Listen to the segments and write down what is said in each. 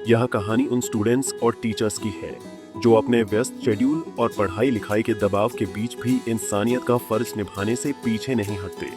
यह कहानी उन स्टूडेंट्स और टीचर्स की है जो अपने व्यस्त शेड्यूल और पढ़ाई लिखाई के दबाव के बीच भी इंसानियत का फर्ज निभाने से पीछे नहीं हटते।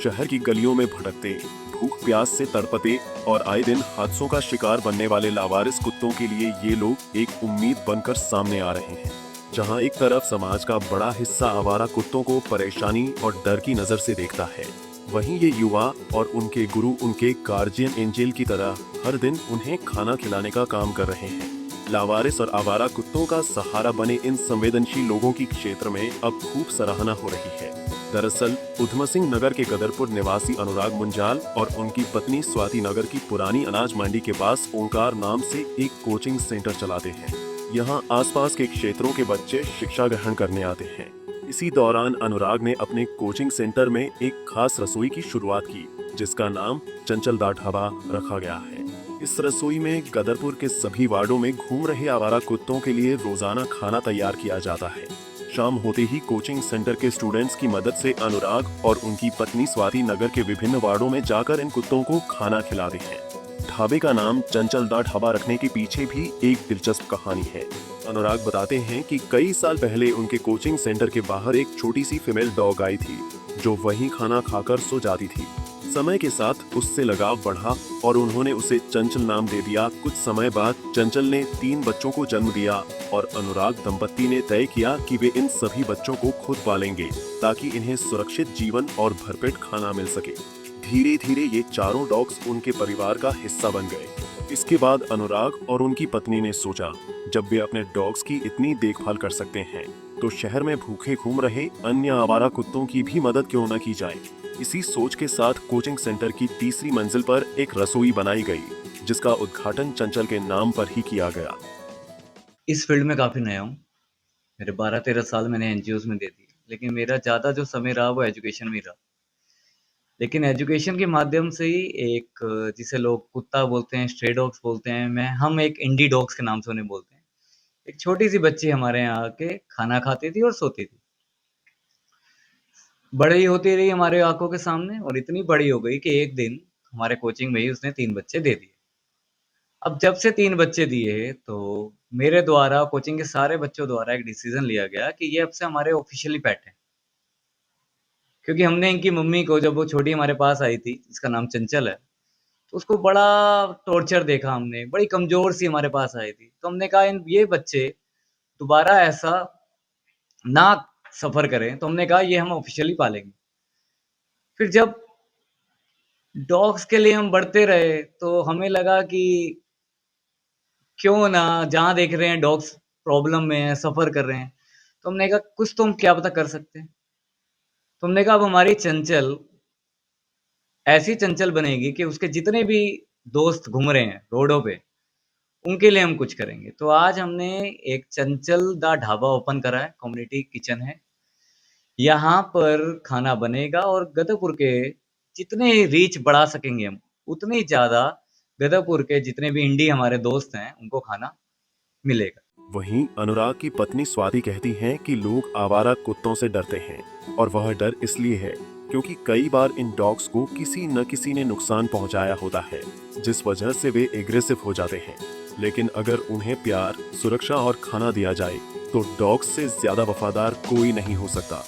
शहर की गलियों में भटकते, भूख प्यास से तड़पते और आए दिन हादसों का शिकार बनने वाले लावारिस कुत्तों के लिए ये लोग एक उम्मीद बनकर सामने आ रहे हैं। जहां एक तरफ समाज का बड़ा हिस्सा आवारा कुत्तों को परेशानी और डर की नजर से देखता है, वहीं ये युवा और उनके गुरु उनके गार्जियन एंजल की तरह हर दिन उन्हें खाना खिलाने का काम कर रहे हैं। लावारिस और आवारा कुत्तों का सहारा बने इन संवेदनशील लोगों की क्षेत्र में अब खूब सराहना हो रही है। दरअसल उधम सिंह नगर के गदरपुर निवासी अनुराग मुंजाल और उनकी पत्नी स्वाति नगर की पुरानी अनाज मंडी के पास ओंकार नाम से एक कोचिंग सेंटर चलाते हैं। यहाँ आसपास के क्षेत्रों के बच्चे शिक्षा ग्रहण करने आते हैं। इसी दौरान अनुराग ने अपने कोचिंग सेंटर में एक खास रसोई की शुरुआत की, जिसका नाम चंचल दा ढाबा रखा गया है। इस रसोई में गदरपुर के सभी वार्डों में घूम रहे आवारा कुत्तों के लिए रोजाना खाना तैयार किया जाता है। शाम होते ही कोचिंग सेंटर के स्टूडेंट्स की मदद से अनुराग और उनकी पत्नी स्वाति नगर के विभिन्न वार्डों में जाकर इन कुत्तों को खाना खिलाते हैं। ढाबे का नाम चंचल दा ढाबा रखने के पीछे भी एक दिलचस्प कहानी है। अनुराग बताते हैं कि कई साल पहले उनके कोचिंग सेंटर के बाहर एक छोटी सी फीमेल डॉग आई थी, जो वहीं खाना खाकर सो जाती थी। समय के साथ उससे लगाव बढ़ा और उन्होंने उसे चंचल नाम दे दिया। कुछ समय बाद चंचल ने 3 बच्चों को जन्म दिया और अनुराग दंपत्ति ने तय किया कि वे इन सभी बच्चों को खुद पालेंगे, ताकि इन्हें सुरक्षित जीवन और भरपेट खाना मिल सके। धीरे धीरे ये चारों डॉग्स उनके परिवार का हिस्सा बन गए। इसके बाद अनुराग और उनकी पत्नी ने सोचा, जब वे अपने डॉग्स की इतनी देखभाल कर सकते हैं, तो शहर में भूखे घूम रहे अन्य आवारा कुत्तों की भी मदद क्यों न की जाए। इसी सोच के साथ कोचिंग सेंटर की तीसरी मंजिल पर एक रसोई बनाई गई, जिसका उद्घाटन चंचल के नाम पर ही किया गया। इस फील्ड में काफ़ी नया हूँ। मेरे 12-13 साल मैंने एनजीओज़ में दे दिए, लेकिन मेरा ज़्यादा जो समय रहा वो एजुकेशन में ही रहा। लेकिन एजुकेशन के माध्यम से ही एक जिसे लोग कुत्ता बोलते हैं, स्ट्रे डॉग्स बोलते हैं, हम एक इंडी डॉग्स के नाम से उन्हें बोलते हैं। एक छोटी-सी बच्ची हमारे यहाँ आके खाना खाती थी और सोती थी। बड़ी होती रही हमारे आँखों के सामने और इतनी बड़ी हो गई कि एक दिन हमारे कोचिंग में ही उसने 3 बच्चे दे दिए। अब जब से 3 बच्चे दिए तो मेरे द्वारा कोचिंग के सारे बच्चों द्वारा एक डिसीजन लिया गया कि ये अब से हमारे ऑफिशियली पेट हैं। क्योंकि हमने इनकी मम्मी को जब वो छोटी हमारे पास आई थी, जिसका नाम चंचल है, तो उसको बड़ा टॉर्चर देखा हमने, बड़ी कमज़ोर सी हमारे पास आई थी। तो हमने कहा इन ये बच्चे दोबारा ऐसा ना सफ़र करें, तो हमने कहा ये हम ऑफिशियली पालेंगे। फिर जब डॉग्स के लिए हम बढ़ते रहे, तो हमें लगा कि क्यों ना जहाँ देख रहे हैं डॉग्स प्रॉब्लम में हैं, सफ़र कर रहे हैं, तो हमने कहा कुछ तो हम क्या पता कर सकते हैं। तो हमने कहा अब हमारी चंचल ऐसी चंचल बनेगी कि उसके जितने भी दोस्त घूम रहे हैं रोडों पे, उनके लिए हम कुछ करेंगे। तो आज हमने एक चंचल दा ढाबा ओपन करा है, कम्युनिटी किचन है। यहाँ पर खाना बनेगा और गदरपुर के जितने रीच बढ़ा सकेंगे हम, उतनी ज़्यादा गदरपुर के जितने भी इंडी हमारे दोस्त हैं, उनको खाना मिलेगा। वहीं अनुराग की पत्नी स्वाति कहती हैं कि लोग आवारा कुत्तों से डरते हैं, और वह डर इसलिए है क्योंकि कई बार इन डॉग्स को किसी न किसी ने नुकसान पहुंचाया होता है, जिस वजह से वे एग्रेसिव हो जाते हैं। लेकिन अगर उन्हें प्यार, सुरक्षा और खाना दिया जाए, तो डॉग्स से ज्यादा वफादार कोई नहीं हो सकता।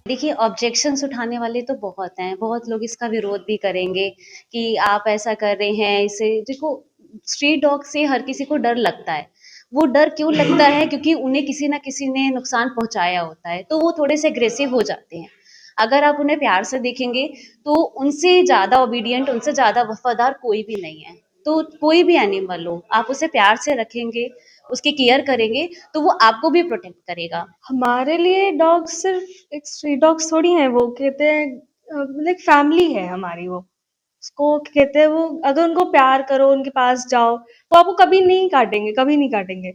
देखिए, ऑब्जेक्शंस उठाने वाले तो बहुत हैं, बहुत लोग इसका विरोध भी करेंगे कि आप ऐसा कर रहे हैं, इसे देखो। स्ट्रीट डॉग से हर किसी को डर लगता है। वो डर क्यों लगता है? क्योंकि उन्हें किसी न किसी ने नुकसान पहुँचाया होता है, तो वो थोड़े से एग्रेसिव हो जाते हैं। अगर आप उन्हें प्यार से देखेंगे, तो उनसे ज़्यादा ओबीडिएंट, उनसे ज़्यादा वफ़ादार कोई भी नहीं है। तो कोई भी एनिमल हो, आप उसे प्यार से रखेंगे, उसकी केयर करेंगे, तो वो आपको भी प्रोटेक्ट करेगा। हमारे लिए डॉग सिर्फ एक स्ट्रीट डॉग्स थोड़ी हैं, वो कहते हैं लाइक फैमिली है हमारी वो। उसको कहते हैं वो, अगर उनको प्यार करो, उनके पास जाओ, वो आपको कभी नहीं काटेंगे, कभी नहीं काटेंगे।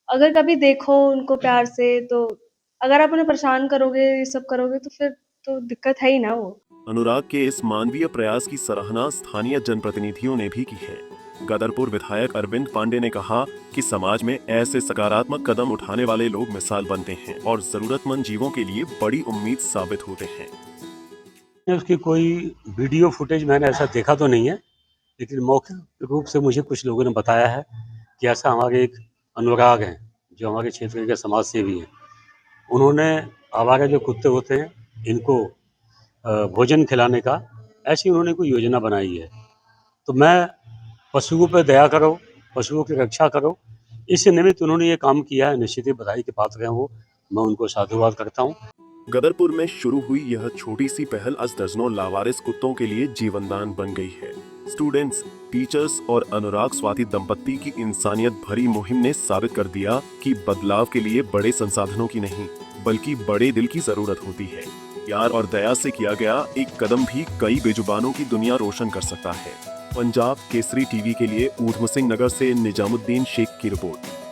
अगर कभी देखो उनको प्यार से, तो अगर आप उन्हें परेशान करोगे, ये सब करोगे, तो फिर तो दिक्कत है ही ना वो। अनुराग के इस मानवीय प्रयास की सराहना स्थानीय जनप्रतिनिधियों ने भी की है। गदरपुर विधायक अरविंद पांडे ने कहा कि समाज में ऐसे सकारात्मक कदम उठाने वाले लोग मिसाल बनते हैं और जरूरतमंद जीवों के लिए बड़ी उम्मीद साबित होते हैं। उसकी कोई वीडियो फुटेज मैंने ऐसा देखा तो नहीं है, लेकिन मौखिक रूप से मुझे कुछ लोगों ने बताया है कि ऐसा हमारे एक अनुराग हैं, जो हमारे क्षेत्र के समाज सेवी हैं। उन्होंने आवारा जो कुत्ते होते हैं, इनको भोजन खिलाने का ऐसी उन्होंने कोई योजना बनाई है। तो मैं पशुओं पे दया करो, पशुओं की रक्षा करो, इस निमित्त उन्होंने ये काम किया है। निश्चित ही बधाई के पात्र हैं वो, मैं उनको साधुवाद करता हूँ। गदरपुर में शुरू हुई यह छोटी सी पहल आज दर्जनों लावारिस कुत्तों के लिए जीवनदान बन गई है। स्टूडेंट्स, टीचर्स और अनुराग स्वाति दंपत्ति की इंसानियत भरी मुहिम ने साबित कर दिया कि बदलाव के लिए बड़े संसाधनों की नहीं, बल्कि बड़े दिल की जरूरत होती है। प्यार और दया से किया गया एक कदम भी कई बेजुबानों की दुनिया रोशन कर सकता है। पंजाब केसरी टीवी के लिए ऊधम सिंह नगर से निजामुद्दीन शेख की रिपोर्ट।